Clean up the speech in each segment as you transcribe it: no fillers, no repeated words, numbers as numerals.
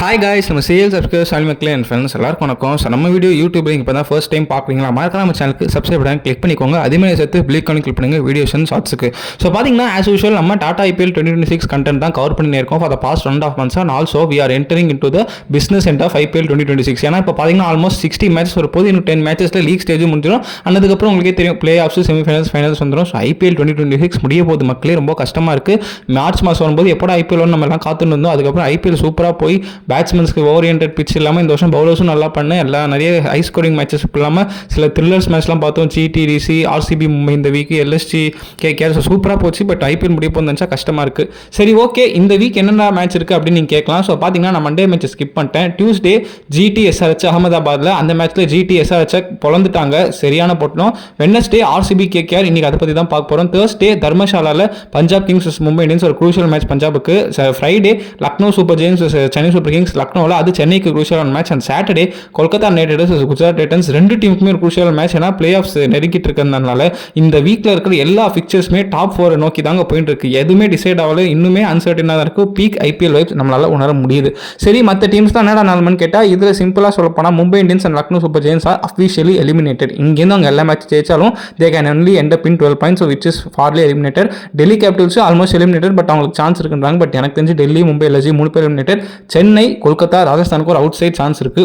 Hi guys, நம்ம sales subscriber சாலி மக்களே and friends எல்லாருக்கும் வணக்கம். ஸோ நம்ம வீடியோ யூடியூப்ல இப்போ தான் ஃபர்ஸ்ட் டைம் பார்க்குறீங்களா, மறக்காம நம்ம சேனலுக்கு சப்ஸ்கிரைப் பண்ணி கிளிக் பண்ணிக்கோங்க. அதேமாதிரி சேர்த்து பிளிக் பண்ணி கிளிக் பண்ணுங்க வீடியோஸ் அண்ட் ஷார்ட்ஸுக்கு. ஸோ பார்த்தீங்கன்னா ஆஸ் யூஷுவல் நம்ம டாடா ஐபிஎல் 2026 கண்டென்ட் தான் கவர் பண்ணியிருக்கோம் for the past 1.5 months and also we are entering in to the business end of IPL 2026. ஏன்னா இப்போ பார்த்தீங்கன்னா ஆல்மோஸ்ட் 60 மேட்சஸ் ஒரு போது, இன்னும் 10 மேட்சஸில் லீக் ஸ்டேஜ் முடிஞ்சிடும். அதுக்கப்புறம் உங்களுக்கே தெரியும் பிளே ஆஃப்ஸ், செமிஃபைனல்ஸ், ஃபைனல்ஸ் வந்துடும். ஸோ ஐபிஎல் 2026 முடிய போது மக்களே ரொம்ப கஷ்டமாக இருக்குது. மார்ச் மாதம் வரும்போது எப்போட ஐபிஎல் நம்ம எல்லாம் காத்துட்டு இருந்தோம். அதுக்கப்புறம் ஐபிஎல் சூப்பராக போய் பேட்ஸ்மேன்ஸ்க்கு ஓரியன்டட் பிச் இல்லாமல் இந்த வருஷம் பவுலர்ஸும் நல்லா பண்ண எல்லாம் நிறைய ஹை ஸ்கோரிங் மேட்சஸ் இல்லாமல் சில த்ரில்லர்ஸ் மேட்ச்லாம் பார்த்தோம். ஜிடிடிசி, ஆர்சிபி, மும்பை இந்த வீக், எல்எஸ்டி, கேகேஆர். ஸோ சூப்பராக போச்சு. பட் ஐபிஎல் முடிய போது நினச்சா கஷ்டமாக இருக்குது. சரி, ஓகே, இந்த வீக் என்னென்ன மேட்ச் இருக்குது அப்படின்னு நீங்கள் கேட்கலாம். ஸோ பார்த்தீங்கன்னா நான் மண்டே மேட்ச் ஸ்கிப் பண்ணிட்டேன். டியூஸ்டே ஜிடிஎஸ்ஆர்ஹெச் அகமதாபாத்தில், அந்த மேட்ச்சில் ஜிடிஎஸ்ஆர்ஹெச் பொழந்துட்டாங்க, சரியான போட்டோம். வெட்னஸ்டே ஆர்சிபி, கேகேஆர், இன்னைக்கு அதை பற்றி தான் பார்க்க போகிறோம். தேர்ஸ்டே தர்மசாலாவில் பஞ்சாப் கிங்ஸ் மும்பை இந்தியன்ஸ், ஒரு க்ரூஷியல் மேட்ச் பஞ்சாபுக்கு. Friday Lucknow Super Giants Chennai Super Kings லக்னோவில், அது சென்னைக்கு crucial match. And Saturday Kolkata Knight Riders Gujarat Titans, ரெண்டு டீமுக்குமே ஒரு crucial மேட்ச். ஏன்னா பிளே ஆஃப்ஸ் நெருங்கிட்டு இருக்கிறதுனால இந்த வீக்ல இருக்கிற எல்லா பிக்சர்ஸுமே டாப் 4 நோக்கி தாங்க போயிட்டு இருக்கு. எதுவுமே டிசைட் ஆகல, இன்னுமே அன்சர்டனாக தான் இருக்கு. பீக் ஐபிஎல் வைப்ஸ் நம்மளால உணர முடியுது. சரி, மற்ற டீம்ஸ் தான் என்னடா நாலுமன்னு கேட்டால் இதில் சிம்பிளாக சொல்ல போனால் Mumbai Indians and Lucknow Super Giants are officially eliminated. இங்கேருந்து அவங்க எல்லா மேட்ச் ஜெயிச்சாலும் they can only end up in 12 points, which is farly eliminated. Delhi Capitals almost eliminated, but அவங்களுக்கு சான்ஸ் இருக்குன்றாங்க. பட் எனக்கு தெரிஞ்சு டெல்லி, மும்பை, எல்எஸ்ஜி 3 பேர் எலிமினேட்டட். சென்னை, கொல்கத்தா, ராஜஸ்தானுக்கு ஒரு அவுட் சைட் சான்ஸ் இருக்கு.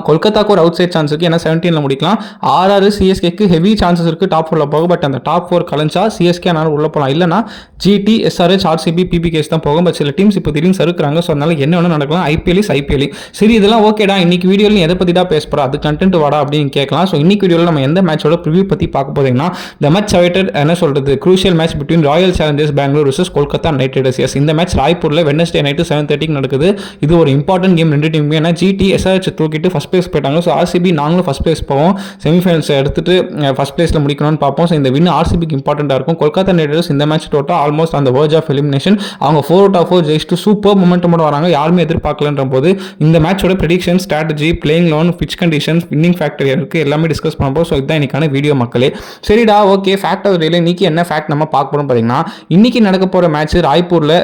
கொல்கத்தாக்கு ஒரு அவுட் சைட் சான்ஸ் இருக்குது, ஏன்னா 17ல் முடிக்கலாம். ஆர்ஆர், சிஎஸ்கேக்கு ஹெவி சான்சஸ் இருக்குது டாப் 4ல் போக. பட் அந்த டாப் 4 கலஞ்சா சிஎஸ்கே அதனால உள்ளே போகலாம், இல்லைனா ஜிடி, எஸ்ஆர்ஹெச், ஆர்சிபி, பிபிகேஸ் தான் போகும். பட் சில டீம்ஸ் இப்போ திடீர்னு சறுக்குறாங்க. ஸோ அதனால என்ன வேணும் நடக்கலாம். IPL is IPL. சரி, இதெல்லாம் ஓகேடா, இன்னைக்கு வீடியோவில் எதை பற்றி தான் பேச போகிறோம், அது கண்டென்ட் வாடா அப்படின்னு கேட்கலாம். ஸோ இன்னைக்கு வீடியோவில் நம்ம எந்த மேட்சோட ப்ரிவியூ பற்றி பார்க்க போதீங்கன்னா, த மேட்ச் அவைட்டட் என்ன சொல்கிறது, crucial match between Royal Challengers Bangalore vs Kolkata Knight Riders. Yes, இந்த மேட்ச் ராய்ப்பூரில் வெட்னஸ்டே நைட்டு 7:30 நடக்குது. இது ஒரு இம்பார்ட்டன்ட் கேம் ரெண்டு டீமுமே. ஏன்னா ஜிடி, எஸ்ஆர்ஹெச் தூக்கிட்டு ஃபர்ஸ்ட் பிளேஸ் போயிட்டாங்க. ஸோ ஆர்சிபி நாங்களும் ஃபஸ்ட் பிளேஸ் போவோம், செமிஃபைனல்ஸ் எடுத்துட்டு ஃபஸ்ட் பிளேஸில் முடிக்கணும்னு பார்ப்போம். ஸோ இந்த வின் ஆர்சிபிக்கு இம்பார்ட்டண்ட்டாக இருக்கும். கொல்கத்தா நைட் ரைடர்ஸ் இந்த மேட்ச் டோட்டா ஆல்மோஸ்ட் அந்த வேர்ஜ் ஆஃப் எலிமினேஷன். அவங்க 4/4 ஜெயிச்சுட்டு சூப்பர் மொமெண்டமோட வராங்க, யாருமே எதிர்பார்க்கலன்ற போது இந்த மேட்சோட ப்ரெடிக்ஷன், ஸ்ட்ராட்டஜி, பிளேயிங் லோன், பிச் கண்டிஷன்ஸ், வின்னிங் ஃபேக்டர் இருக்குது, எல்லாமே டிஸ்கஸ் பண்ணப்போ. ஸோ இதுதான் இன்னைக்கான வீடியோ மக்களே. சரிடா, ஓகே, ஃபேக்ட் ஆஃப் டேல இன்னைக்கு என்ன ஃபேக்ட் நம்ம பார்க்க போகிறோம் பார்த்தீங்கன்னா, இன்னைக்கு நடக்க போகிற மேட்ச் ராய்ப்பூரில்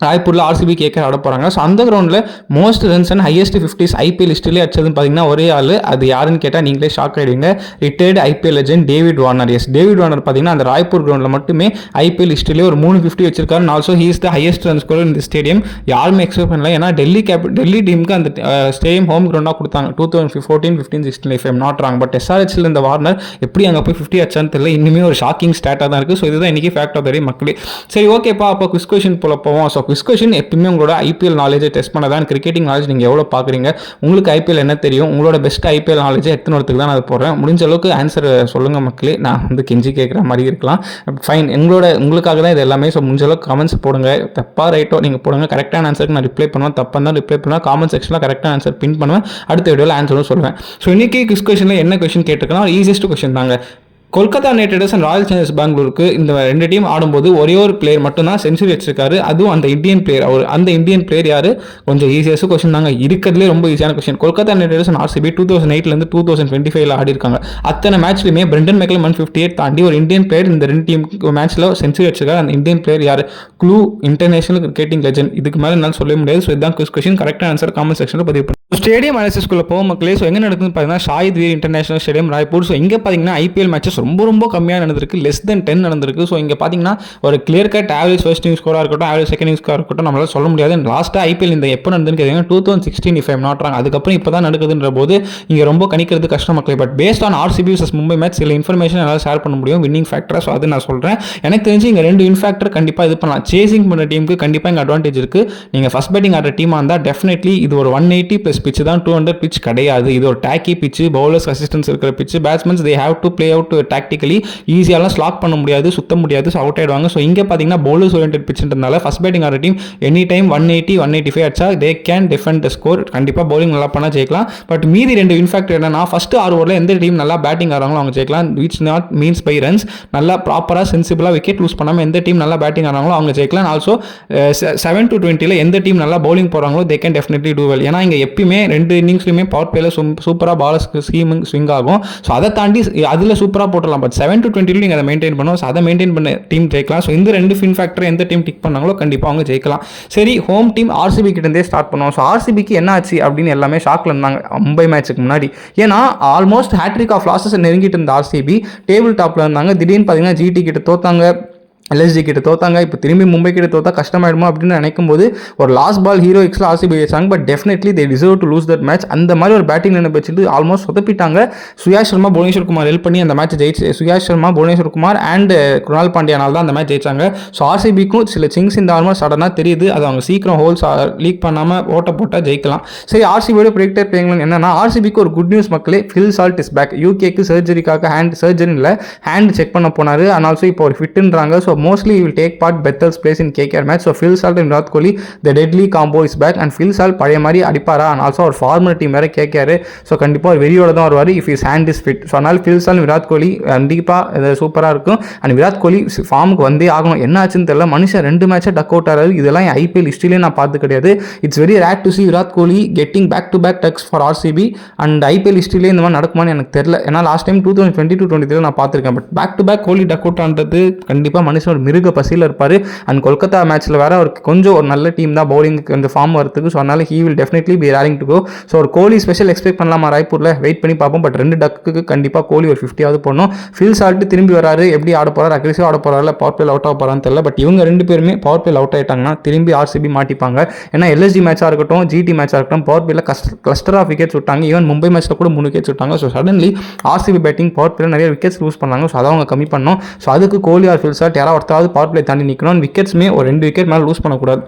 ராய்ப்பூரில் ஆர்சிபி கேகேஆர் ஆட போகிறாங்க. ஸோ அந்த கிரௌண்டில் most runs and highest 50s IPL ஹிஸ்ட்ரியிலே அடிச்சதுன்னு பார்த்தீங்கன்னா ஒரே ஆள், அது யாருன்னு கேட்டால் நீங்களே ஷாக் ஆகிடுவீங்க. Retired IPL legend David Warner. Yes, David Warner பார்த்தீங்கன்னா அந்த ராய்ப்பூர் கிரௌண்டில் மட்டுமே ஐபிஎல் ஹிஸ்ட்ரியிலே ஒரு 350 வச்சிருக்காரு. Also he is the highest run score இந்த ஸ்டேடியம். யாருமே எக்ஸ்பெக்ட் பண்ணல. ஏன்னா டெல்லி டீமுக்கு அந்த ஸ்டேடியம் ஹோம் கிரௌண்டாக கொடுத்தாங்க 2014, 15, 16 if I'm not wrong. But எஸ்ஆர்ஹெச்சில் இந்த வார்னர் எப்படி அங்கே போய் 50 அச்சான்னு தெரியல. இன்னுமே ஒரு ஷாக்கிங் ஸ்டாட்டாக தான் இருக்குது. ஸோ இதுதான் இன்றைக்கி ஃபேக்ட் ஆஃப் த டே மக்களே. சரி, ஓகேப்பா, அப்போ குவிஸ் கொஷின் போல போவோம். ஸோ குவிஸ் கொஷின் எப்பவுமே உங்களோட ஐபிஎல் நாலேஜை டெஸ்ட் பண்ணதான். கிரிக்கெட்டிங் நாலேஜ் நீங்கள் எவ்வளோ பார்க்குறீங்க, உங்களுக்கு ஐபிஎல் என்ன தெரியும், உங்களோட பெஸ்ட் ஐபிஎல் நாலேஜை எத்தனை ஒருத்துக்கு தான் நான் அது போடுறேன். முடிஞ்ச அளவுக்கு ஆன்சர் சொல்லுங்கள் மக்களே. நான் கெஞ்சி கேட்குற மாதிரி இருக்கலாம், ஃபைன், உங்களுக்காக தான் இது எல்லாமே. ஸோ முடிஞ்ச அளவுக்கு கமெண்ட்ஸ் போடுங்க, தப்பா ரைட்டோ நீங்கள் போடுங்க. கரெக்டான ஆன்சருக்கு நான் ரிப்ளை பண்ணுவேன், தப்பாக தான் ரிப்ளை பண்ணுவேன். காமெண்ட் செக்ஷனில் கரெக்டான ஆன்சர் பின் பண்ணுவேன், அடுத்த வீடியோவில் ஆன்சரும் சொல்லுவேன். ஸோ இன்றைக்கி குவிஸ் கொஷனில் என்ன கொஷின் கேட்டிருக்கேன்னா, ஈஸியஸ்ட் கொஷின் தாங்க. Kolkata Knight Riders and Royal Challengers பெங்களூருக்கு இந்த ரெண்டு டீம் ஆடும்போது ஒரே ஒரு பிளேயர் மட்டும்தான் செஞ்சுரி வச்சிருக்காரு, அதுவும் அந்த இந்தியன் பிளேயர். அந்த இந்தியன் பிளேயர் யாரு? கொஞ்சம் ஈஸியஸ்ட் கொஸ்டின் தாங்க, இருக்கிறதுலே ரொம்ப ஈஸியான question. Kolkata Knight Riders and RCB 2008 2025 ஆடி இருக்காங்க. அத்தனை மேட்ச்லையுமே பிரெண்டன் மெக்கல் 158 தாண்டி ஒரு இந்தியன் பிளேயர் இந்த ரெண்டு டீம் மேட்ச்ல செஞ்சுரி வச்சிருக்காரு. அந்த இந்தியன் பிளேயர் யாரு? Clue, international cricketing legend. இதுக்கு மேலே என்னால் சொல்ல முடியாது. ஸோ இதுதான் கொஸ்டின். கரெக்டான ஆன்சர் காமெண்ட் செக்ஷனில் பதிவு பண்ணுங்க. ஸ்டேடியம் அனாலிசிஸ்குள்ள போகும் மக்களே. ஸோ எங்கே நடக்குதுன்னு பார்த்தீங்கன்னா Shaheed Veer international stadium Raipur. So இங்கே பார்த்தீங்கன்னா ஐபிஎல் மேட்சஸ் ரொம்ப கம்மியாக நடந்திருக்கு, less than 10 நடந்திருக்கு. ஸோ இங்கே பார்த்தீங்கன்னா ஒரு clear cut average first inning ஸ்கோராக இருக்கட்டும், ஆவரேஜ் செகண்ட் இன்னிங் ஸ்கோராக இருக்கட்டும், நம்மளால சொல்ல முடியாது. லாஸ்ட்டாக ஐபிஎல் இந்த எப்போ நடந்துன்னு கேட்டீங்கன்னா 2016 if I'm not wrong. அதுக்கப்புறம் இப்போ தான் நடக்குதுன்ற போது இங்கே ரொம்ப கணிக்கிறது கஷ்டம் மக்களே. But based on RCB vs Mumbai match சில இன்ஃபர்மேஷன் என்னால் ஷேர் பண்ண முடியும், வின்னிங் ஃபேக்டர். ஸோ அது நான் சொல்கிறேன். எனக்கு தெரிஞ்சு இங்கே ரெண்டு வின் ஃபேக்டர் கண்டிப்பாக இது பண்ணலாம். சேசிங் பண்ணுற டீமுக்கு கண்டிப்பாக இங்கே அட்வான்டேஜ் இருக்குது. நீங்கள் ஃபர்ஸ்ட் பேட்டிங் ஆடுற டீமாக இருந்தால் டெஃபினெட்லி இது ஒரு 180+ பிச் தான், 200 பிச் கிடையாது. இது ஒரு டாக்கி பிச், பவுலர்ஸ் அசிஸ்டன்ஸ் இருக்கிற pitch. Batsmen they have to play out tactically. ஈஸியாலாம் ஸ்லாக் பண்ண முடியாது, சுத்த முடியாது. ஸோ அவுட் ஆயிடுவாங்க. ஸோ இங்கே பார்த்தீங்கன்னா பவுலர்ஸ் ஓரியன்டட் பிச்சுன்றதுனால ஃபர்ஸ்ட் பேட்டிங் ஆடுற டீம் எனி டைம் 180, 185 அடிச்சா they can defend the score. கண்டிப்பாக பவுலிங் நல்லா பண்ணால் ஜெயிக்கலாம். பட் மீதி ரெண்டு வின் ஃபேக்டர் என்னன்னா, ஃபர்ஸ்ட் 6 ஓவரில் எந்த டீம் நல்லா பேட்டிங் ஆடுறாங்களோ அவங்க ஜெயிக்கலாம். Which not means by runs. நல்லா ப்ராப்பராக சென்சிபிளாக விக்கெட் லூஸ் பண்ணாமல் எந்த டீம் நல்லா பேட்டிங் ஆடுறாங்களோ அவங்க ஜெயிக்கலாம். ஆல்சோ 7 to 20 எந்த டீம் நல்லா பவுலிங் போகிறாங்களோ they can definitely do well. ஏன்னா இங்கே எப்பயுமே மேட்ச்லையுமே 2 இன்னிங்ஸ்லையுமே பவர் பிளேல சூப்பராக பாலர்ஸ் ஸ்விங் ஆகும். ஸோ அதை தாண்டி அதில் சூப்பராக போட்டுடலாம். பட் 7-20 நீங்கள் அதை மெயின்டைன் பண்ணுவோம். ஸோ அதை மெயின்டைன் பண்ண டீம் ஜெயிக்கலாம். ஸோ இந்த 2 ஃபின் ஃபேக்டர் எந்த டீம் டிக் பண்ணாங்களோ கண்டிப்பாக அவங்க ஜெயிக்கலாம். சரி, ஹோம் டீம் ஆர்சிபி கிட்டே ஸ்டார்ட் பண்ணுவோம். ஸோ ஆர்சிபிக்கு என்ன ஆச்சு அப்படின்னு எல்லாமே ஷாக்கில் இருந்தாங்க மும்பை மேட்ச்சுக்கு முன்னாடி. ஏன்னா ஆல்மோஸ்ட் ஹேட்ரிக் ஆஃப் லாஸஸ் நெருங்கிட்டு இருந்த ஆர்சிபி டேபிள் டாப்பில் இருந்தாங்க. திடீர்னு பார்த்தீங்கன்னா ஜிடி கிட்ட தோத்தாங்க, எல்எஸ்ஜி கிட்ட தோத்தாங்க. இப்போ திரும்பி மும்பை கிட்ட தோத்தா கஷ்டமாயிடுமா அப்படின்னு நினைக்கும் போது ஒரு லாஸ்ட் பால் ஹீரோயிக்ஸில் ஆர்சிபி வச்சாங்க. But definitely they deserve to lose that match. அந்த மாதிரி ஒரு பேட்டிங் நினைப்பு வச்சுட்டு ஆல்மோஸ்ட் சொதப்பிட்டாங்க. சுயாஷ் சர்மா, புவனேஸ்வர் குமார் ஹெல்ப் பண்ணி அந்த மேட்ச் ஜெயிச்சு, சுயாஷ் சர்மா, புவனேஸ்வர் குமார் அண்ட் குணால் பாண்டியானால் தான் அந்த மேட்ச் ஜெயிச்சாங்க. ஸோ ஆர்சிபிக்கும் சில சிங்ஸ் இந்த ஆல்மோஸ்ட் சடனாக தெரியுது. அது அவங்க சீக்கிரம் ஹோல்ஸ் லீக் பண்ணாமல் ஓட்ட போட்டால் ஜெயிக்கலாம். சரி, ஆர்சிபியோட ப்ரெடிக்டர் பிளேயிங் என்னன்னா, ஆர்சிபிக்கு ஒரு குட் நியூஸ் மக்களே, ஃபில் சால்ட் இஸ் பேக். யூகேக்கு சர்ஜரிக்காக ஹேண்ட் செக் பண்ண போனார். அண்ட் ஆல்சோ இப்போ ஒரு ஃபிட்டுன்றாங்க. So mostly will take part Bethel's place in KKR match. So Phil Salt and Virat Kohli, the deadly combo is back. And Phil Salt பழைய மாதிரி அடிப்பாரா, and also ஒரு ஃபார்மர் டீம் வேற KKR. So கண்டிப்பாக ஒரு வெறியோட தான் வருவார் if his hand is fit. So அதனால் Phil Salt Virat Kohli கண்டிப்பாக இது சூப்பராக இருக்கும். அண்ட் விராட் கோலி ஃபார்முக்கு வந்தே ஆகணும். என்ன ஆச்சுன்னு தெரியல, மனுஷன் 2 மேட்சை டக் அவுட் ஆகிறாரு. இதெல்லாம் ஐபிஎல் ஹிஸ்ட்ரியிலே நான் பார்த்து கிடையாது. It's very rare to see Virat Kohli getting back to back ducks for RCB. And IPL ஹிஸ்ட்ரியிலே இந்த மாதிரி நடக்குமான்னு எனக்கு தெரியல. ஏன்னா லாஸ்ட் டைம் 2022-23 நான் பார்த்துருக்கேன். But back to back Kohli duck out ஆனது கண்டிப்பாக மனுஷன் ஒரு மிருக பசியில் இருப்பார். அண்ட் கொல்கத்தா மேட்ச்சில் வேற அவருக்கு கொஞ்சம் ஒரு நல்ல டீம் தான் பவுலிங்க்கு அந்த ஃபார்ம் வரதுக்கு. ஸோ அதனால he will definitely be raring to go. So ஒரு கோலி ஸ்பெஷல் எக்ஸ்பெக்ட் பண்ணலாமா ராய்ப்பூரில், வெயிட் பண்ணி பார்ப்போம். பட் 2 டக்குக்கு கண்டிப்பாக கோலி ஒரு 50ஆவது போடணும். ஃபீல் சால்ட் திரும்பி வராரு, எப்படி ஆட போறாரு, அக்ரெசிவ் ஆட போறாரு, பவர் பிளேல அவுட் ஆக போறான்னு தெரியல. பட் இவங்க 2 பேருமே பவர் பிளேல அவுட் ஆயிட்டாங்கன்னா திரும்பி ஆர்சிபி மாட்டிப்பாங்க. ஏன்னா எல்எஸ்ஜி மேட்சாக இருக்கட்டும், ஜிடி மேட்சாக இருக்கட்டும், பவர் பிளேல கிளஸ்டர் ஆஃப் விக்கெட்ஸ் விட்டாங்க. ஈவன் மும்பை மேட்ச்சில் கூட 3 விக்கெட்ஸ் விட்டாங்க. So suddenly RCB batting power பிளேல நிறைய விக்கெட்ஸ் லூஸ் பண்ணாங்க. ஸோ அதை அவங்க கம்மி பண்ணணும். ஸோ அதுக்கு கோலி ஆர் ஃபீல் சால்ட் யாராவது ஒருத்தாவது பவர் பிளே தாண்டி நிற்கணும். விக்கெட்ஸ்மே ஒரு 2 விக்கெட் மேலே லூஸ் பண்ணக்கூடாது.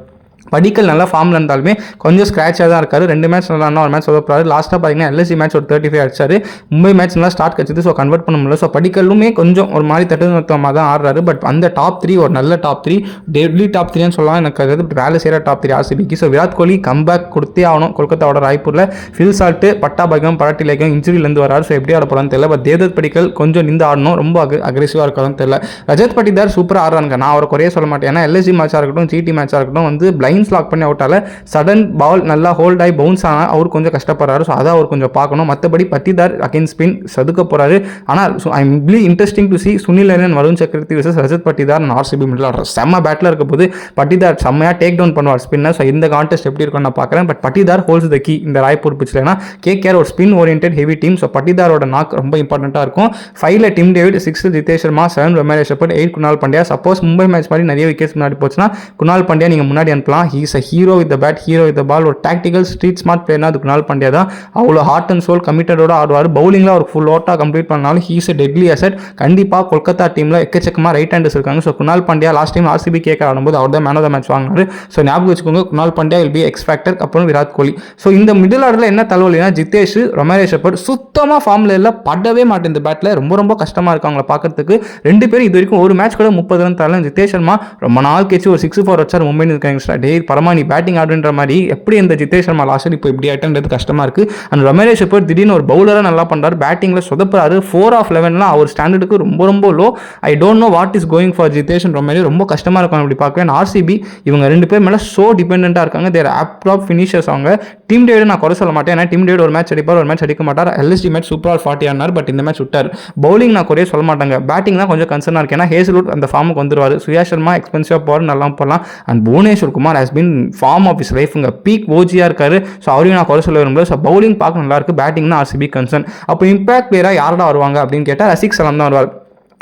படிக்கல் நல்லா ஃபார்மில் இருந்தாலுமே கொஞ்சம் ஸ்க்ராட்சாக தான் இருக்காரு. 2 மேட்ச் நல்லா ஒரு மேட்ச் சொதப்பாரு. லாஸ்ட்டாக பார்த்தீங்கன்னா எல்எஸ்சி மேட்ச் ஒரு 35 அடிச்சாரு. மும்பை மேட்ச் நல்லா ஸ்டார்ட் கிடச்சிது. ஸோ கன்வெர்ட் பண்ண முடியல. ஸோ படிக்கலுமே கொஞ்சம் ஒரு மாதிரி தட்டுத்தமாக தான் ஆடுறாரு. பட் அந்த டாப் 3 ஒரு நல்ல டாப் 3 டெய்லி டாப் 3ன்னு சொல்லலாம். எனக்கு அது வேலை செய்கிற top 3 ஆர்சிபிக்கு. So Virat Kohli comeback கொடுத்தே ஆகணும். கொல்கத்தாவோட ராய்ப்பூரில் ஃபீல் சால்ட்டு பட்டாபாகம் பராட்டிலேக்கும் இன்ஜுரியிலேருந்து வராரு. ஸோ எப்படி ஆட போகிறான்னு தெரியல. பட் தேவதத் படிக்கல் கொஞ்சம் நின்று ஆடணும். ரொம்ப அக்ரெசிவாக இருக்காதுன்னு தெரியல. ரஜத் பட்டிதார் சூப்பராக ஆடுறாங்க. நான் அவரை குறைய சொல்ல மாட்டேன். ஏன்னா எல்எஸ்சி மேட்சாக இருக்கட்டும், ஜிடி மேட்சாக இருக்கட்டும் வந்து பிளைண்ட்ஸ் லாக் பண்ணி அவுட்டால சடன் பால் நல்லா ஹோல்ட் ஆகி பவுன்ஸ் ஆனால் அவர் கொஞ்சம் கஷ்டப்படுறாரு. ஸோ அதை அவர் கொஞ்சம் பார்க்கணும். மற்றபடி பட்டிதார் அகைன் ஸ்பின் சதுக்க போறாரு. ஆனால் I am really interesting to see Sunil Narine, Varun Chakravarthy versus Rajat Patidar RCB middle ஆடுற செம்ம பேட்டில் இருக்க போது பட்டிதார் செம்மையாக டேக் டவுன் பண்ணுவார் ஸ்பின்னர். ஸோ இந்த கான்டெஸ்ட் எப்படி இருக்கும்னு நான் பார்க்குறேன். But Patidar holds the key இந்த ராய்ப்பூர் பிச்சில். ஏன்னா கேகேஆர் ஒரு spin oriented heavy team. So பட்டிதாரோட நாக் ரொம்ப இம்பார்ட்டண்ட்டாக இருக்கும். 5ல Tim David, 6 Jitesh Sharma, 7 Romario Shepherd, 8 Krunal Pandya. Suppose Mumbai match மாதிரி நிறைய விக்கெட்ஸ் முன்னாடி போச்சுன்னா குணால் பாண்டியா நீங்கள் முன்னாடி அனுப்பலாம். He is a hero with the bat, hero with the ball. ஒரு டாக்டிக்கல் ஸ்ட்ரீட் ஸ்மார்ட் பிளேயர்னா அது குணால் பாண்டியா தான். அவ்வளோ ஹார்ட் அண்ட் சோல் கமிட்டடோட ஆடுவார். பவுலிங்கில் ஒரு ஃபுல் ஓட்டா கம்ப்ளீட் பண்ணாலும் ஹீஸ் அ டெட்லி அசெட். கண்டிப்பாக கொல்கத்தா டீமில் எக்கச்சக்கமாக ரைட் ஹேண்டர்ஸ் இருக்காங்க. So Krunal Pandya last time RCB கேட்க ஆடும்போது அவர் தான் மேன் ஆஃப் த மேட்ச் வாங்கினாரு. ஸோ ஞாபகம் வச்சுக்கோங்க, Krunal Pandya will be X factor. அப்புறம் விராட் கோலி. ஸோ இந்த மிடில் ஆர்டரில் என்ன தலைவலினா ஜிதேஷ், ரொமேஷ் ஷெப்பர்ட் சுத்தமாக ஃபார்மில் இல்லை, படவே மாட்டேன் இந்த பேட்டில். ரொம்ப கஷ்டமாக இருக்கு அவங்கள பார்க்கறதுக்கு. 2 பேரும் இது வரைக்கும் ஒரு மேட்ச் கூட 30 ரன் தரல. ஜிதேஷ் சர்மா ரொம்ப நாள் கழிச்சு ஒரு 6-4 வச்சார் மும்பை இந்தியன்ஸ். டே பரமானி பேட்டிங் ஆடுன்ற மாதிரி எப்படி இந்த ஜிதேஷ் சர்மா லாஸ்ட் இப்போ இப்படி ஆயிட்டது கஷ்டமா இருக்கு. அண்ட் ரொமேஷ் ஷெப்பர்ட் திடீர்னு ஒரு பவுலராக நல்லா பண்றாரு, பேட்டிங்ல சொதப்புறாரு. 4 of 11 அவர் ஸ்டாண்டர்டுக்கு ரொம்ப low. I don't know what is going for Jitesh and Romesh. ரொம்ப கஷ்டமா இருக்கும் அப்படி பார்க்குறேன். ஆர்சிபி இவங்க 2 பேர் மேலே சோ டிபெண்டா இருக்காங்க. தேர் ஆப் ஃபினிஷர்ஸ். அவங்க டீம் டேவிட் நான் குறை சொல்ல மாட்டேன். ஏன்னா டீம் டேவிட் ஒரு மேட்ச் அடிப்பார், ஒரு மேட்ச் அடிக்க மாட்டார். எல்எஸ்டி மேட்ச் சூப்பராக 40 ஆனார். பட் இந்த மேட்ச் விட்டார். பவுலிங் நான் குறைய சொல்ல மாட்டாங்க. பேட்டிங் தான் கொஞ்சம் கன்சர்னா இருக்கு. ஏன்னா ஹேசல்வுட் அந்த ஃபார்முக்கு வந்துருவாரு. சுயாஷ் சர்மா எக்ஸ்பென்சிவா போவார், நல்லா போடலாம். And Bhuvneshwar Kumar has been form of is லைஃப்ங்க. பீக் ஓஜியா இருக்காரு. ஸோ அவரையும் நான் குறை சொல்ல விரும்பல. ஸோ பவுலிங் பார்க்க நல்லா இருக்கு. பேட்டிங் தான் ஆர்சிபி கன்சர்ன். அப்போ இம்பாக்ட் பிளேயராக யாரடா வருவாங்க அப்படின்னு கேட்டால் ரசிக் சலாம் தான் வருவார்.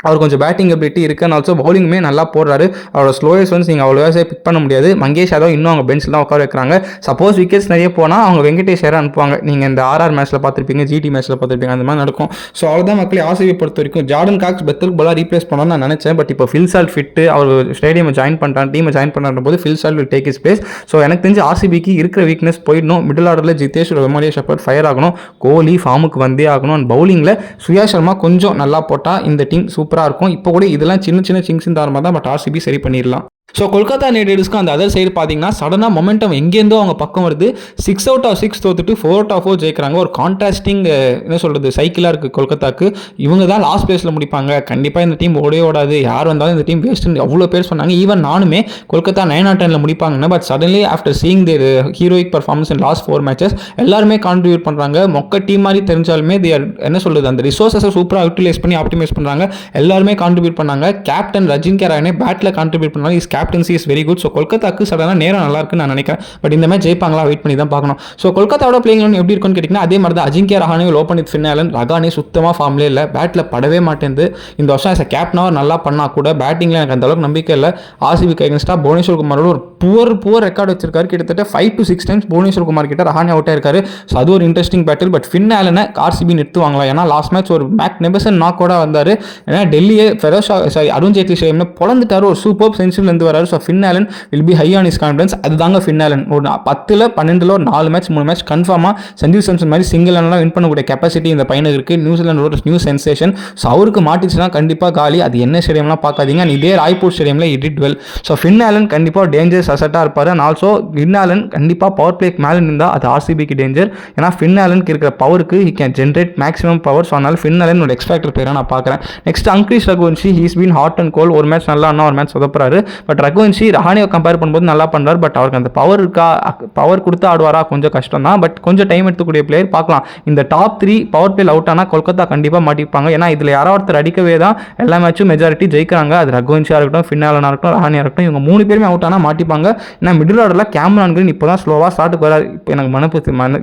அவர் கொஞ்சம் பேட்டிங் எபிலிட்டி இருக்குது. அண்ட் ஆல்சோ பவுலிங்குமே நல்லா போடுறாரு. அவரோட ஸ்லோயர்ஸ் வந்து நீங்கள் அவ்வளோ பிக் பண்ண முடியாது. மங்கேஷ் யாதவ் இன்னும் அவங்க பெஞ்சில் தான் உட்கார வைக்கிறாங்க. சப்போஸ் விக்கெட்ஸ் நிறைய போனால் அவங்க வெங்கடேஷ் யாரை அனுப்புவாங்க. நீங்கள் இந்த ஆர்ஆர் மேட்ச்சில் பார்த்துருப்பீங்க, ஜிடி மேட்ச்சில் பார்த்துருப்பீங்க. அந்த மாதிரி நடக்கும். ஸோ அவ்வளோதான் மக்களே. ஆர்சிபி பொறுத்த வரைக்கும் ஜார்டன் காக்ஸ் பெத்தலுக்கு பலா ரீப்ளேஸ் பண்ணணும்னு நான் நினச்சேன். பட் இப்போ ஃபில் சால்ட் ஃபிட்டு அவர் ஸ்டேடியம் ஜாயின் பண்ணுறான், டீமை ஜாயின் பண்ணுற போது Phil Salt will take is place. So எனக்கு தெரிஞ்சு ஆர்சிபிக்கு இருக்கிற வீக்னஸ் போயிடணும். மிடில் ஆர்டரில் ஜிதேஷ், ரொமேஷ் ஷெப்பர்ட் ஃபயர் ஆகணும். கோலி ஃபார்முக்கு வந்தே ஆகணும். அண்ட் பவுலிங்கில் சுயாஷ் சர்மா கொஞ்சம் நல்லா போட்டால் இந்த டீம் சூப்பராக இருக்கும். இப்போ கூட இதெல்லாம் சின்ன சின்ன சிங்ஸ் இந்த ஆரமாக தான். பட் ஆர்சிபி சரி பண்ணிடலாம். ஸோ கொல்கத்தா நைட் ரைடர்ஸ்க்கு அந்த அதர் சைடு பார்த்தீங்கன்னா சடனாக மொமெண்டம் எங்கேருந்தோ அவங்க பக்கம் வருது. 6 out of 6 தோத்துட்டு 4 out of 4 ஜெயிக்கிறாங்க. ஒரு கான்ட்ராஸ்டிங் என்ன சொல்கிறது சைக்கிளாக இருக்குது கொல்கத்தாக்கு. இவங்க தான் லாஸ்ட் பிளேஸில் முடிப்பாங்க, கண்டிப்பாக இந்த டீம் ஓடவே ஓடாது, யார் வந்தாலும் இந்த டீம் வேஸ்ட்டுன்னு அவ்வளோ பேர் சொன்னாங்க. ஈவன் நானுமே கொல்கத்தா 9 out of 10 முடிப்பாங்கன்னு. But suddenly after seeing their heroic performance in last 4 matches எல்லாருமே கான்ட்ரிபியூட் பண்ணுறாங்க. மொக்க டீம் மாதிரி தெரிஞ்சாலுமே என்ன சொல்கிறது அந்த ரிசோர்ஸஸை சூப்பராக யூட்டிலைஸ் பண்ணி ஆப்டிமைஸ் பண்ணுறாங்க. எல்லாருமே கான்ட்ரிபியூட் பண்ணாங்க. கேப்டன் அஜிங்கியா ரஹானே பேட்டில் கான்ட்ரிபியூட் பண்ணாங்க. Is captaincy is very good. So கொல்கத்தாக்கு சடனாக நேரம் நல்லா இருக்குன்னு நான் நினைக்கிறேன். பட் இந்த மேட்ச் ஜெயிப்பாங்களா வெயிட் பண்ணி தான் பார்க்கணும். ஸோ கொல்கத்தாவோட பிளேயிங் எப்படி இருக்குன்னு கேட்டிங்கன்னா அதே மாதிரி தான் Ajinkya Rahane open with Finn Allen. Rahane சுத்தமாக ஃபார்ம்லேயே இல்லை, பேட்டில் படவே மாட்டேங்குது. இந்த வருஷம் ஆஸ் அ கேப்டனாக நல்லா பண்ணால் கூட பேட்டிங்கில் எனக்கு அந்த அளவுக்கு நம்பிக்கை இல்லை. ஆர்சிபிக்கு அகேன்ஸ்டாக புவனேஸ்வர் குமாரோட ஒரு புவர் ரெக்கார்டு வச்சிருக்காரு. கிட்டத்தட்ட 5 to 6 times புவனேஸ்வர் குமார் கிட்ட ரஹானே அவுட் ஆயிருக்காரு. ஸோ அது ஒரு இன்ட்ரெஸ்டிங் பேட்டில். பட் ஃபின் ஆலனை ஆர்சிபி நிறுத்துவாங்களா? ஏன்னா லாஸ்ட் மேட்ச் ஒரு மேக் நெபசன் நாக்கோட வந்தார். ஏன்னா டெல்லியே அருண் ஜேட்லி ஸ்டேடியம்ல பொழந்துட்டாரு. ஒரு சூப்பர் சென்ச்சுரியிலேருந்து வராரு. So Finn Alan will be high on is confidence. அதுதாங்க ஃபின் ஆலன். ஒரு 10ல் 12ல் ஒரு 4 மேட்ச் 3 மேட்ச் கன்ஃபார்மாக சஞ்சீவ் சாம்சன் மாதிரி சிங்கிள் ரன்லாம் வின் பண்ணக்கூடிய கெப்பாசிட்டி இந்த பையனுக்கு இருக்குது. நியூசிலாண்டோட நியூ சென்சேஷன். ஸோ அவருக்கு மாட்டிச்சுன்னா கண்டிப்பாக காலி. அது என்ன ஸ்டேடியம்லாம் பார்க்காதீங்க, இதே ராய்ப்பூர் ஸ்டேடியமில் it did well. So Finn Allen கண்டிப்பாக டேஞ்சர்ஸ் அசட்டாக இருப்பார். அண்ட் ஆல்சோ ஃபின் ஆலன் கண்டிப்பாக பவர் பிளேக்கு மேலே இருந்தால் அது ஆர்சிபிக்கு டேஞ்சர். ஏன்னா ஃபின் ஆலனுக்கு இருக்கிற பவருக்கு he can generate maximum power. So அதனால் ஃபின் ஆலன் ஒரு எக்ஸ்பெக்டர் பேராக நான் பார்க்குறேன். Next Angkrish Raghuvanshi, he's been hot and cold. ஒரு மேட்ச் நல்லா ஒரு மேட்ச் சொதப்புறாரு. பட் ரகுவன்ஷி ரஹானேவை கம்பேர் பண்ணும்போது நல்லா பண்ணுறாரு. பட் அவருக்கு அந்த பவர் இருக்கா, பவர் கொடுத்து ஆடுவாரா கொஞ்சம் கஷ்டம் தான். பட் கொஞ்சம் டைம் எடுத்துக்கூடிய பிளேயர் பார்க்கலாம். இந்த டாப் 3 பவர் பிளேல அவுட் ஆனால் கொல்கத்தா கண்டிப்பாக மாட்டிப்பாங்க. ஏன்னா இதில் யாரோ ஒருத்தர் அடிக்கவே தான் எல்லா மேட்சும் மெஜாரிட்டி ஜெயிக்கிறாங்க. அது ரகுவன்ஷியாக இருக்கட்டும், ஃபின் ஆலனாக இருக்கட்டும், ரஹானியாக இருக்கட்டும், இவங்க 3 பேருமே அவுட் ஆனால் மாட்டிப்பாங்க. ஏன்னா மிடில் ஆர்டரில் கேமரான் கிரீன் இப்போ தான் ஸ்லோவாக ஸ்டார்ட்டுக்கு வராது. இப்போ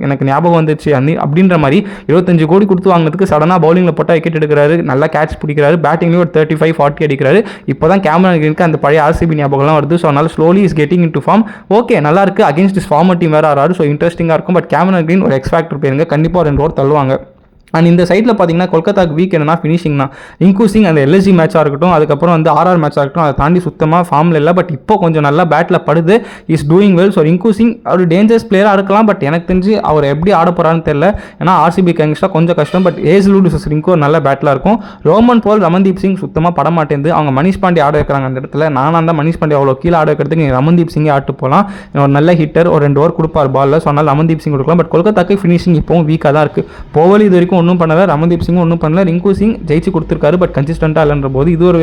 எனக்கு ஞாபகம் வந்துச்சு அப்படின்ற மாதிரி 25 கோடி கொடுத்து வாங்கினதுக்கு சடனாக பவுலிங்கில் போட்டால் விக்கெட் எடுக்கிறாரு, நல்லா கேட்ச் பிடிக்கிறாரு, பேட்டிங்லேயும் ஒரு 35-40 அடிக்கிறாரு. இப்போ தான் கேமரான் கிரீனுக்கு அந்த பழைய ஆர்சிபி ஞாபகம்லாம் வருது. ஸோ அதனால் slowly is getting in to form. Okay நல்லா இருக்குது. அகேன்ஸ்ட் இஸ் ஃபார்மர் டீம் வேறு ஆறாரு. ஸோ இன்ட்ரெஸ்டிங்காக இருக்கும். பட் கேமரான் கிரீன் ஒரு எக்ஸ்பேக்டர் பேருங்க, கண்டிப்பாக 2 ஓவர் தள்ளுவாங்க. அண்ட் இந்த சைடில் பார்த்தீங்கன்னா கொல்கத்தாக்கு வீக் என்னன்னா ஃபினிஷிங் தான். ரிங்கு சிங் அந்த எல்எஸ்ஜி மேட்சாக இருக்கட்டும், அதுக்கப்புறம் வந்து ஆர்ஆர் மேட்சாக இருக்கட்டும், அதை தாண்டி சுத்தமாக ஃபார்மில் இல்லை. பட் இப்போ கொஞ்சம் நல்லா பேட்டில் படுது, is doing well. So Rinku Singh அவர் டேஞ்சரஸ் பிளேயராக இருக்கலாம். பட் எனக்கு தெரிஞ்சு அவர் எப்படி ஆட போகிறான்னு தெரியல. ஏன்னா ஆர்சிபிக்கு அங்கேஸ்டாக கொஞ்சம் கஷ்டம். பட் ஏஸ்லூட் விசஸ் ரிங்கு ஒரு நல்ல பேட்டிலாக இருக்கும். ரோமன் போல் ரமன்தீப் சிங் சுத்தமாக பட மாட்டேங்குது. அவங்க மணிஷ் பாண்டே ஆட வைக்கிறாங்க அந்த இடத்துல. நானாக தான் மணிஷ் பாண்டே அவ்வளோ கீழே ஆட வைக்கிறதுக்கு ரமன்தீப் சிங்கே ஆட்டு போகலாம். ஒரு நல்ல ஹிட்டர், ஒரு 2 ஓவர் கொடுப்பார் பாலில். ஸோ அதனால் ரமன்தீப் சிங் கொடுக்கலாம். பட் கொல்கத்தாக்கு ஃபினிஷிங் இப்போவும் வீக்காக தான் இருக்குது. போவலி இது வரைக்கும் ஒன்றும் பண்ணல, ரமன்தீப் சிங் ஒன்றும் பண்ணல. ரிங்கு சிங் ஜெயிச்சு கொடுத்துருக்காரு. பட் கன்சிஸ்டண்டாக இல்லைன்ற போது இது ஒரு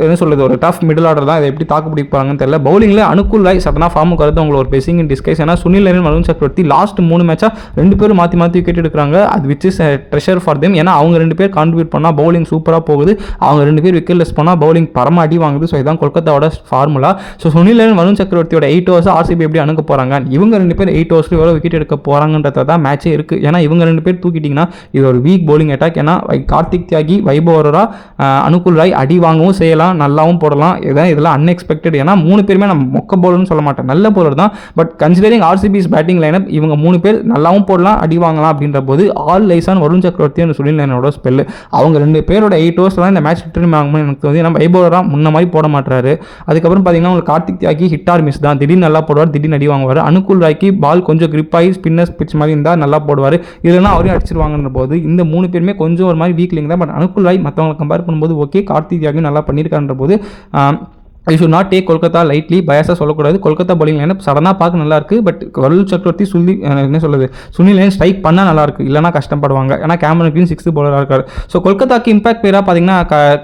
என்ன சொல்கிறது ஒரு டஃப் மிடில் ஆர்டர் தான். இதை எப்படி தாக்கு பிடிப்பாங்கன்னு தெரியல. பவுலிங்கில் அனுகூல் ராய் சடனாக ஃபார்முக்கு வரது உங்களுக்கு ஒரு பெசிங் இன் டிஸ்கைஸ். ஏன்னா சுனில் நரேன், வருண் சக்கரவர்த்தி லாஸ்ட் 3 மேட்சாக 2 பேரும் மாற்றி விக்கெட் எடுக்கிறாங்க. அது which is treasure for them. ஏன்னா அவங்க 2 பேர் கான்ட்ரிபியூட் பண்ணால் பவுலிங் சூப்பராக போகுது. அவங்க 2 பேர் விக்கெட்லெஸ் பண்ணால் பவுலிங் பரமாடி வாங்குது. ஸோ இதுதான் கொல்கத்தாவோட ஃபார்முலா. ஸோ சுனில் நரேன், வருண் சக்கரவர்த்தியோட 8 overs ஆர்சிபி எப்படி அணுக போகிறாங்க, இவங்க 2 பேர் 8 overs எவ்வளோ விக்கெட் எடுக்க போகிறாங்கன்றத தான் மேட்சே இருக்குது. ஏன்னா இவங்க 2 பேர் தூக்கிட்டிங்கன்னா இது ஒரு வீக் பவுலிங் அட்டாக். ஏன்னா கார்த்திக் தியாகி, வைபவ் அரோரா, அனுகூல் ராய் அடி வாங்கவும் செய்யலாம், நல்லாவும் போடலாம். இதெல்லாம் அன்எக்ஸ்பெக்டட். ஏன்னா 3 பேருமே நம்ம மொக்க பவுலர்னு சொல்ல மாட்டேன், நல்ல பவுலர் தான். But considering RCB's batting lineup இவங்க 3 பேர் நல்லாவும் போடலாம், அடி வாங்கலாம். அப்படின்ற போது ஆல் லைசான் வருண் சக்கரவர்த்தி அந்த சுனில் நரேனோட ஸ்பெல். அவங்க 2 பேரோட 8 overs தான் இந்த மேட்ச் ரிட்டர்ன் ஆகும்னு எனக்கு தோணுது. நம்ம வைபவ் அரோரா முன்ன மாதிரி போட மாட்டாரு. அதுக்கப்புறம் பார்த்தீங்கன்னா உங்களுக்கு கார்த்திக் தியாகி ஹிட் ஆர் மிஸ் தான், திடீர்னு நல்லா போடுவார், திடீர்னு அடி வாங்குவார். அனுகூல் ராய்க்கு பால் கொஞ்சம் கிரிப் ஆகி ஸ்பின்னர்ஸ் பிச் மாதிரி இருந்தால் நல்லா போடுவார். இல்லைனா அவரையும் அடிச்சிருவாங்கன்ற போது இந்த 3 பேருமே கொஞ்சம் ஒரு மாதிரி வீக்லிங் தான். பட் அனுகூல் ராய் மற்றவங்களை கம்பேர் பண்ணும்போது ஓகே, கார்த்திக் தியாகியும் நல்லா பண்ணியிருக்கான்ற போது I should not take Kolkata lightly. பயாஸாக சொல்லக்கூடாது. கொல்கத்தா பவுலிங் லைனப் சடனாக பார்க்க நல்லா இருக்குது. பட் வருண் சக்கரவர்த்தி என்ன சொல்லுது சுனில் நரேன் ஸ்ட்ரைக் பண்ணால் நல்லாயிருக்கு, இல்லைனா கஷ்டப்படுவாங்க. ஏன்னா கேமரன் கிரீன் 6th பவுலராக இருக்கார். ஸோ கொல்கத்தாக்கு இம்பாக்ட் பேராக பார்த்தீங்கன்னா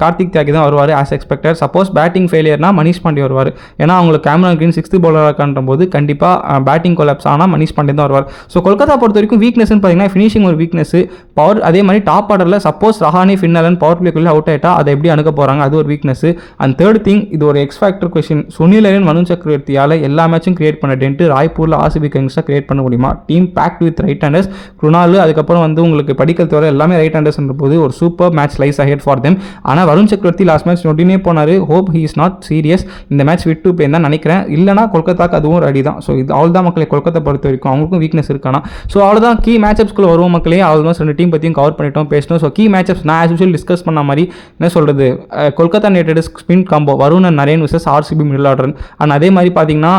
கார்த்திக் தியாகி தான் வருவார் ஆஸ் எக்ஸ்பெக்டட். சப்போஸ் பேட்டிங் ஃபெயிலியர்னா மணிஷ் பாண்டே வருவார். ஏன்னா அவங்களுக்கு கேமரன் கிரீன் 6th பவுலராக இருக்கான்ற போது கண்டிப்பாக பேட்டிங் கொலாப்ஸ் ஆனால் மணிஷ் பாண்டே தான் வருவார். ஸோ கொல்கத்தா பொறுத்த வரைக்கும் வீக்னஸ்ன்னு பார்த்தீங்கன்னா ஃபினிஷிங் ஒரு வீக்னஸ், பவர். அதே மாதிரி டாப் ஆர்டரில் suppose Rahane, Finn Allen power பிளேக்குள்ளே அவுட் ஆகிட்டா அதை எப்படி அணுக போகிறாங்க, அது ஒரு வீக்னஸ். அண்ட் தேர்ட் திங், இது ஒரு எக்ஸ்பேக்டர் கொஸ்டின். சுனில் நரேன், வருண் சக்கரவர்த்தியால் எல்லா மேட்சும் கிரியேட் பண்ண டென்ட் ராய்ப்பூரில் ஆர்சிபி கிங்ஸாக கிரியேட் பண்ண முடியுமா? Team packed with right handers. Krunal, அதுக்கப்புறம் வந்து உங்களுக்கு படிக்கல் தவிர எல்லாமே ரைட் ஹேண்டர்ஸ்ன்ற போது ஒரு super match lies ahead for them. ஆனால் வருண் சக்கரவர்த்தி லாஸ்ட் மேட்ச் நொட்டினே போனார். Hope he is not serious. இந்த மேட்ச் விட்டு போய் தான் நினைக்கிறேன். இல்லைனா கொல்கத்தாக்கு அதுவும் ஒரு அடி தான். ஸோ இது அவள் தான் மக்களை கொல்கத்தா பொறுத்த வரைக்கும் அவங்களுக்கும் வீக்னஸ் இருக்கானா. ஸோ அவ்வளோதான் கீ மேட்சப்ஸ்க்குள்ள வருவோம் மக்களே. ஆல்மோஸ்ட் 2 டீம் பற்றியும் கவர் பண்ணிட்டோம், பேசணும். ஸோ கீ மேட்சப்ஸ் நான் ஆஸ் யூஷுவல் டிஸ்கஸ் பண்ண மாதிரி என்ன சொல்கிறது, Kolkata Knight Riders spin combo Varun and Narine versus RCB middle order. And அதே மாதிரி பார்த்தீங்கன்னா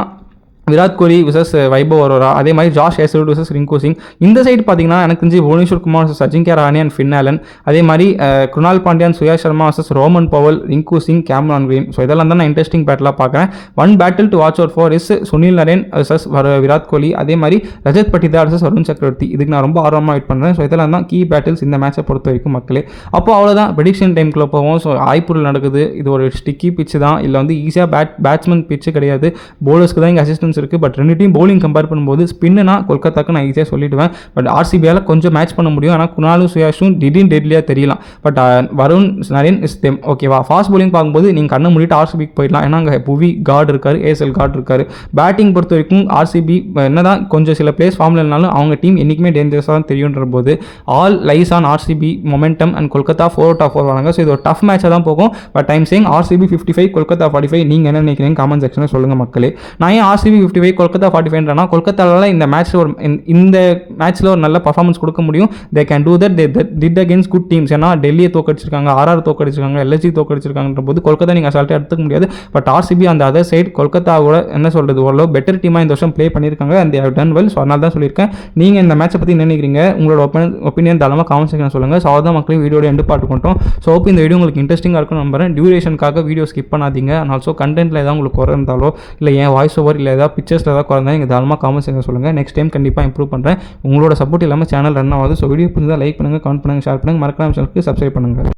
விராட் கோலி விசஸ் வைபவ் அரோரா, அதே மாதிரி Josh Hazlewood versus Rinku Singh. இந்த சைடு பார்த்தீங்கன்னா எனக்கு தெரிஞ்சு Bhuvneshwar Kumar versus Ajinkya Rahane and Finn Allen, அதே மாதிரி குணால் பாண்டியான் Suyash Sharma versus Rovman Powell, Rinku Singh, Cameron Green. So இதெல்லாம் தான் நான் இன்ட்ரெஸ்டிங் பேட்டிலாக பார்க்குறேன். One battle to watch out for is Sunil Narine versus Virat Kohli, அதே மாதிரி ரஜத் பட்டிதார் விசஸ் வருண் சக்கரவர்த்தி. இதுக்கு நான் ரொம்ப ஆர்வமாக வெயிட் பண்ணுறேன். ஸோ இதெல்லாம் தான் கீ பேட்டில்ஸ் இந்த மேட்சை பொறுத்த வரைக்கும் மக்களே. அப்போ அவ்வளோதான் ப்ரெடிக்ஷன் டைம்குள்ளே போவோம். ஸோ ஆய்ப்பூரில் நடக்குது. இது ஒரு ஸ்டிக்கி பிச்சு தான், இல்லை வந்து ஈஸியாக பேட்ஸ்மேன் பிச்சு கிடையாது. போலர்ஸ்க்கு தான் இங்கே அசிஸ்டன்ஸ் இருக்குது. பட் ரெண்டு டீம் bowling கம்பேர் பண்ணும்போது ஸ்பின்னா கொல்கத்தாக்கு நான் ஈஸியாக சொல்லிடுவேன். பட் ஆர்சிபியால் கொஞ்சம் மேட்ச் பண்ண முடியும். ஆனால் குணாலும் சுயாஷும் திடீர்னு டெட்லியாக தெரியலாம். But Varun Naren is them. ஓகேவா, ஃபாஸ்ட் bowling பார்க்கும்போது நீங்கள் கண்ணை மூடிட்டு ஆர்சிபிக்கு போயிடலாம். ஏன்னா அங்கே புவி கார்டு இருக்காரு, ஏஎஸ்எல் கார்டு இருக்காரு. பேட்டிங் பொறுத்த வரைக்கும் ஆர்சிபி என்னதான் கொஞ்சம் சில பிளேஸ் ஃபார்மில் இருந்தாலும் அவங்க டீம் என்றைக்குமே டேஞ்சரஸாக தான் தெரியுன்ற போது all lies on RCB momentum and Kolkata 4/4 வராங்க. ஸோ இது ஒரு டஃப் மேட்சாக தான் போகும். But time change RCB 55 Kolkata 45. நீங்கள் என்ன நினைக்கிறீங்க காமெண்ட் செக்ஷனில் சொல்லுங்கள் மக்களே. நான் ஏன் ஆர்சிபி 55 கொல்கத்தா 45னா கொல்கத்தாவில் இந்த மேட்ச்சில் ஒரு நல்ல பர்ஃபார்மன்ஸ் கொடுக்க முடியும். They can do that. They did against good teams. ஏன்னா டெல்லியை தோக்கடிச்சிருக்காங்க, ஆர்ஆர் தோக்கடிச்சிருக்காங்க, எல்எஸ்ஜி தோக்கடிச்சிருக்காங்க போது கொல்கத்தா நீங்கள் அசால்ட்டாக எடுத்துக்க முடியாது. பட் ஆர்சிபி அந்த அதர் சைடு கொல்கத்தாவோட என்ன சொல்கிறது ஓரளவு பெட்டர் டீமாக இந்த வருஷம் ப்ளே பண்ணியிருக்காங்க. And they have done well. So அதனால தான் சொல்லியிருக்கேன். நீங்கள் இந்த மேட்சை பற்றி நினைக்கிறீங்க, உங்களோட ஒப்பீனியன் தாராளமாக காமெண்ட் செக்ஷன் சொல்லுங்கள். ஸோ அதான் மக்களையும் வீடியோட எண்டு பாட்டு கொண்டோம். ஸோ ஹோப் இந்த வீடியோ உங்களுக்கு இன்ட்ரெஸ்டிங்காக இருக்கும் நம்புறேன். டியூரேஷனுக்காக வீடியோ ஸ்கிப் பண்ணாதீங்க. அண்ட் ஆல்சோ கண்டென்ட்டில் ஏதாவது உங்களுக்கு குறை இருந்தாலோ இல்லை என் வாய்ஸ் ஓவர் இல்லை ஏதாவது பிக்சர்ஸில் ஏதாவது குறைந்தா நீங்கள் தாராளமாக காமெண்ட் செக்ஷன் சொல்லுங்கள். நெக்ஸ்ட் டைம் கண்டிப்பாக இம்ப்ரூவ் பண்ணுறேன். உங்களோட சப்போர்ட் இல்லாமல் சேனல் ரன் ஆகுது. ஸோ வீடியோ புரிஞ்சால் லைக் பண்ணுங்கள், கமெண்ட் பண்ணுங்கள், ஷேர் பண்ணுங்கள், மறக்காம சேனலுக்கு சப்ஸ்கிரைப் பண்ணுங்கள்.